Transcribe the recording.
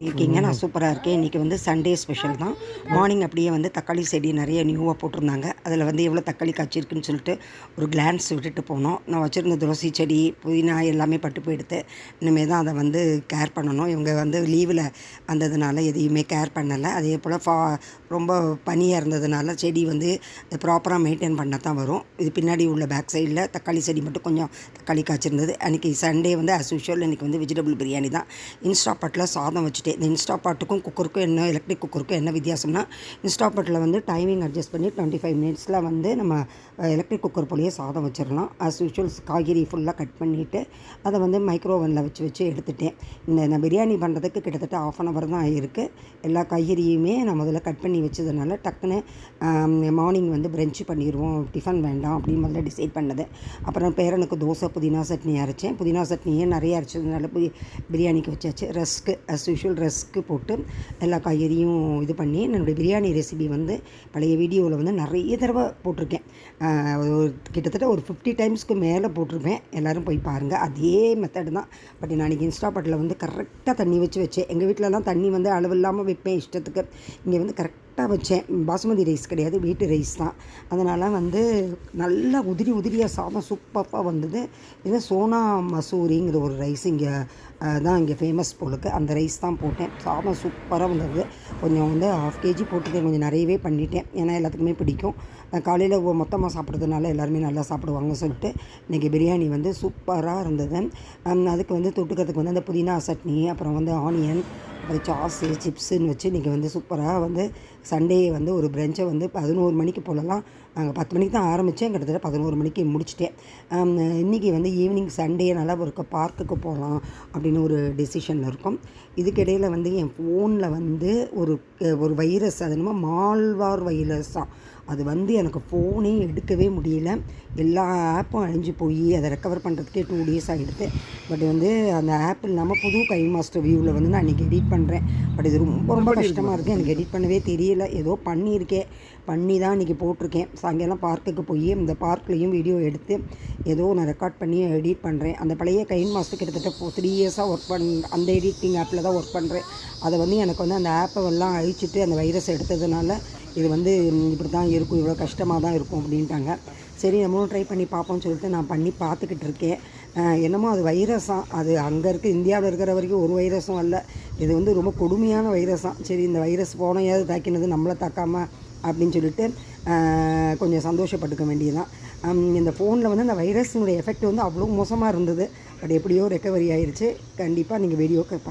இருக்கீங்க. நான் சூப்பராக இருக்கேன். இன்றைக்கி வந்து சண்டே ஸ்பெஷல் தான். மார்னிங் அப்படியே வந்து தக்காளி செடி நிறைய நியூவாக போட்டிருந்தாங்க. அதில் வந்து எவ்வளோ தக்காளி காய்ச்சிருக்குன்னு சொல்லிட்டு ஒரு கிளான்ஸ் விட்டுட்டு போனோம். நான் வச்சுருந்த துளசி செடி புதினா எல்லாமே பட்டு போயிடுத்து. இனிமேல் தான் அதை வந்து கேர் பண்ணணும். இவங்க வந்து லீவில் வந்ததுனால எதையுமே கேர் பண்ணலை. அதே போல் ரொம்ப பனியாக இருந்ததுனால செடி வந்து ப்ராப்பராக மெயின்டைன் பண்ண தான் வரும். இது பின்னாடி உள்ள பேக் சைடில் தக்காளி செடி மட்டும் கொஞ்சம் தக்காளி காய்ச்சிருந்தது. அன்றைக்கி சண்டே வந்து ஆஸ் யூஷுவல் இன்றைக்கி வந்து வெஜிடபிள் பிரியாணி தான். இன்ஸ்டாபாட்டில் சாதம் வச்சுட்டேன். இந்த இன்ஸ்டாபாட்டுக்கும் குக்கருக்கும் என்ன எலக்ட்ரிக் குக்கருக்கும் என்ன வித்தியாசம்னா, இன்ஸ்டாபாட்டில் வந்து டைமிங் அட்ஜஸ்ட் பண்ணி 25 மினிட்ஸில் வந்து நம்ம எலக்ட்ரிக் குக்கர் போலேயே சாதம் வச்சிடலாம். ஆஸ் யூஷுவல் காய்கறி ஃபுல்லாக கட் பண்ணிவிட்டு அதை வந்து மைக்ரோவனில் வச்சு எடுத்துட்டேன். நான் பிரியாணி பண்ணுறதுக்கு கிட்டத்தட்ட 1/2 hour தான் ஆகிருக்கு. எல்லா காய்கறியுமே நான் முதல்ல கட் பண்ணி வச்சதுனால டக்குன்னு மார்னிங் வந்து பிரஞ்ச் பண்ணிடுவோம், டிஃபன் வேண்டாம் அப்படின்னு முதல்ல டிசைட் பண்ணது. அப்புறம் பேரனுக்கு தோசை புதினா சட்னி அரைச்சேன். புதினா சட்னியே நிறைய அரைச்சதுனால பிரியாணிக்கு வச்சாச்சு. ரஸ்க்கு ஆஸ் யூஷுவல் ரஸ்க்கு போட்டு எல்லா காய்கறியும் இது பண்ணி என்னுடைய பிரியாணி ரெசிபி வந்து பழைய வீடியோவில் வந்து நிறைய தடவை போட்டிருக்கேன். கிட்டத்தட்ட ஒரு 50 டைம்ஸ்க்கு மேலே போட்டிருப்பேன். எல்லோரும் போய் பாருங்கள். அதே மெத்தடு தான். பட் நான் இன்றைக்கி இன்ஸ்டாபாட்டில் வந்து கரெக்டாக தண்ணி வச்சேன். எங்கள் வீட்டிலலாம் தண்ணி வந்து அளவு இல்லாமல் வைப்பேன் இஷ்டத்துக்கு. இங்கே வந்து கரெக்டாக வச்சேன். பாசுமதி ரைஸ் கிடையாது, வீட்டு ரைஸ் தான். அதனால் வந்து நல்லா உதிரியாக சாதம் சூப்பராக வந்தது. இது சோனா மசூரிங்கிற ஒரு ரைஸ் இங்கே தான் இங்கே ஃபேமஸ் போலுக்கு. அந்த ரைஸ் தான் போட்டேன். சாதம் சூப்பராக வந்தது. கொஞ்சம் வந்து 1/2 kg போட்டுட்டேன். கொஞ்சம் நிறையவே பண்ணிட்டேன். ஏன்னா எல்லாத்துக்குமே பிடிக்கும். காலையில் மொத்தமாக சாப்பிட்றதுனால எல்லாருமே நல்லா சாப்பிடுவாங்கன்னு சொல்லிட்டு இன்றைக்கி பிரியாணி வந்து சூப்பராக இருந்தது. அதுக்கு வந்து தொட்டுக்கிறதுக்கு வந்து அந்த புதினா சட்னி, அப்புறம் வந்து ஆனியன், அப்புறம் சாஸு சிப்ஸுன்னு வச்சு இன்றைக்கி வந்து சூப்பராக வந்து சண்டே வந்து ஒரு பிரஞ்சை வந்து 11 மணிக்கு போலலாம். நாங்கள் 10 மணிக்கு தான் ஆரம்பித்தேன். கிட்டத்தட்ட 11 மணிக்கு முடிச்சிட்டேன். இன்றைக்கி வந்து ஈவினிங் சண்டேனால ஒரு பார்க்குக்கு போகலாம் அப்படின்னு ஒரு டெசிஷனில் இருக்கும். இதுக்கிடையில் வந்து என் ஃபோனில் வந்து ஒரு வைரஸ், அது என்னமோ மால்வார் வைரஸ் தான். அது வந்து எனக்கு ஃபோனே எடுக்கவே முடியல. எல்லா ஆப்பும் அழிஞ்சு போய் அதை ரெக்கவர் பண்ணுறதுக்கே 2 days ஆகிடுது. பட் வந்து அந்த ஆப் இல்லாமல் புது கைன் மாஸ்டர் வியூவில் வந்து நான் இன்றைக்கி எடிட் பண்ணுறேன். பட் இது ரொம்ப கஷ்டமாக இருக்குது. எனக்கு எடிட் பண்ணவே தெரியல. ஏதோ பண்ணி தான் இன்றைக்கி போட்டிருக்கேன். சாயங்காலம் பார்க்குக்கு போய் இந்த பார்க்லேயும் வீடியோ எடுத்து ஏதோ நான் ரெக்கார்ட் பண்ணி எடிட் பண்ணுறேன். அந்த பழைய கைன் மாஸ்டர் கிட்டத்தட்ட 3 years-ஆக ஒர்க் அந்த எடிட்டிங் ஆப்பில் தான் ஒர்க் பண்ணுறேன். அதை வந்து எனக்கு வந்து அந்த ஆப்பை எல்லாம் அழிச்சிட்டு அந்த வைரஸ் எடுத்ததுனால இது வந்து இப்படி தான் இருக்கும், இவ்வளோ கஷ்டமாக தான் இருக்கும் அப்படின்ட்டாங்க. சரி நம்மளும் ட்ரை பண்ணி பார்ப்போம்னு சொல்லிட்டு நான் பண்ணி பார்த்துக்கிட்டு இருக்கேன். என்னமோ அது வைரஸாக, அது அங்கே இருக்குது, இந்தியாவில் இருக்கிற வரைக்கும் ஒரு வைரஸும் அல்ல. இது வந்து ரொம்ப கொடுமையான வைரஸாக. சரி இந்த வைரஸ் போனையாவது தாக்கினது நம்மளை தாக்காமல் அப்படின்னு சொல்லிட்டு கொஞ்சம் சந்தோஷப்பட்டுக்க வேண்டியதுதான். இந்த ஃபோனில் வந்து அந்த வைரஸினுடைய எஃபெக்ட் வந்து அவ்வளோ மோசமாக இருந்தது. பட் எப்படியோ ரெக்கவரி ஆயிடுச்சு. கண்டிப்பாக நீங்கள் வீடியோ பார்ப்பேன்.